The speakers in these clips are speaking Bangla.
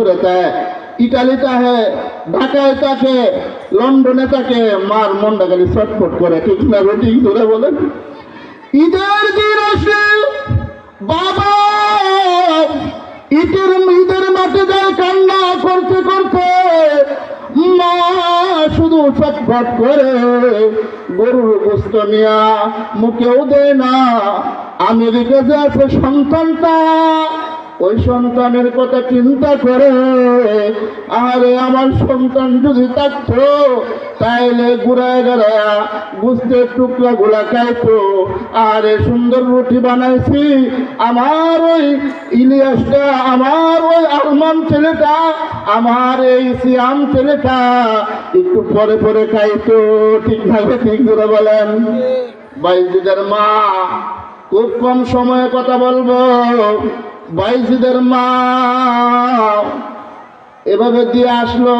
रहता है, ইটালিতে है, ঢাকায় থাকে, লন্ডনে থাকে, মার মনটা খালি ছটফট করে, ঠিক না ঠিক ধরে বলেন। ঈদের দিন আসলে বাবা ঈদের মাঠে যায় কান্না করতে করতে, মা শুধু ছটফট করে, গরুর গোশত নিয়া মুখেও দেয় না। আমেরিকা যে আছে সন্তানটা, ওই সন্তানের কথা চিন্তা করে, আরে আমার সন্তান যদি থাকতো তাইলে ঘুরায় গড়ায়া গোশতের টুকরা গুলা খাইতো। আরে সুন্দর রুটি বানাইছি, আমার ওই ইলিয়াসটা, আমার ওই আরমান ছেলেটা, আমার এই সিয়াম ছেলেটা একটু পরে পরে খাইতো। ঠিক থাকে ঠিক করে বলেন। বাইজিদের মা, খুব কম সময়ে কথা বলবো, বাইজিদের মা এভাবে দিয়ে আসলো।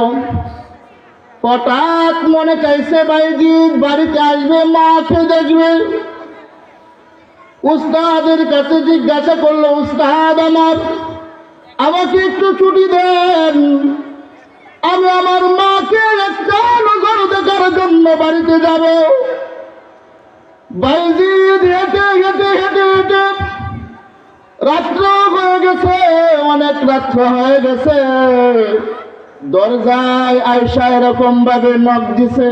হঠাৎ মনে চাইছে বাইজিদ বাড়িতে আসবে, মাকে দেখবে। উস্তাদের কাছে জিজ্ঞাসা করলো, উস্তাদ আমাকে একটু ছুটি দেন, আমি আমার মাকে একটা নজর দেখার জন্য বাড়িতে যাব। বাইজিদ হেঁটে হেঁটে হেঁটে হেঁটে রাত্র হয়ে গেছে, অনেক রাত্র হয়ে গেছে। দরজায় আয়সা এরকম ভাবে নক দিছে।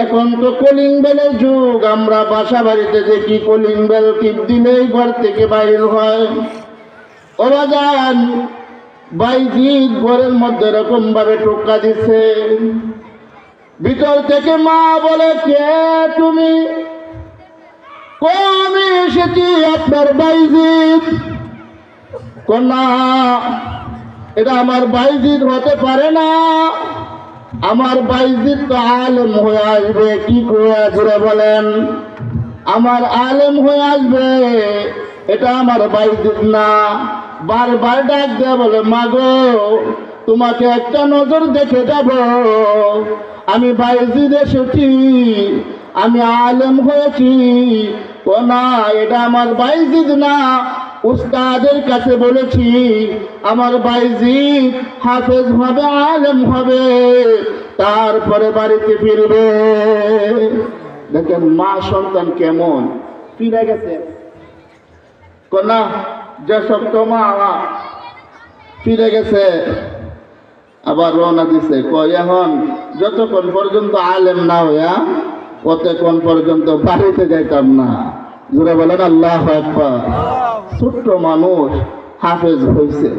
এখন তো কলিং বেলের যুগ, আমরা বাসা বাড়িতে দেখি কলিং বেল টিপ দিলেই ঘর থেকে বাইর হয়। ওরা যান বাইজিদ ঘরের মধ্যে এরকম ভাবে টোকা দিছে। ভিতর থেকে মা বলে, কে তুমি? আমি এসেছি আপনার বাইজিদ। না, এটা আমার বাইজিদ হতে পারে না, আমার বাইজিদ তো আলেম হয়ে আসবে। কি করে জুড়ে বলেন? আমার আলেম হয়ে আসবে, এটা আমার বাইজিদ না। বারবার ডাক দেয়া বলে, মাগো তোমাকে একটা নজর দেখে যাব, আমি বাইজিদ এসেছি, আমি আলেম হয়েছি। ও না, এটা আমার বাইজিদ না, উস্তাদের কাছে বলেছি আমার বাইজিদ হাফেজ হবে, আলেম হবে, তারপরে বাড়িতে ফিরবে। দেখেন মা সন্তান কেমন ফিরে গেছে। না, যে শক্ত মা ফিরে গেছে, আবার রওনা দিছে। কয় এখন যতক্ষণ পর্যন্ত আলেম না হইয়া ততক্ষণ পর্যন্ত বাড়িতে যাইতাম না। জোরে বলেন আল্লাহু আকবার। ছোট্ট মানুষ হাফেজ হয়েছে।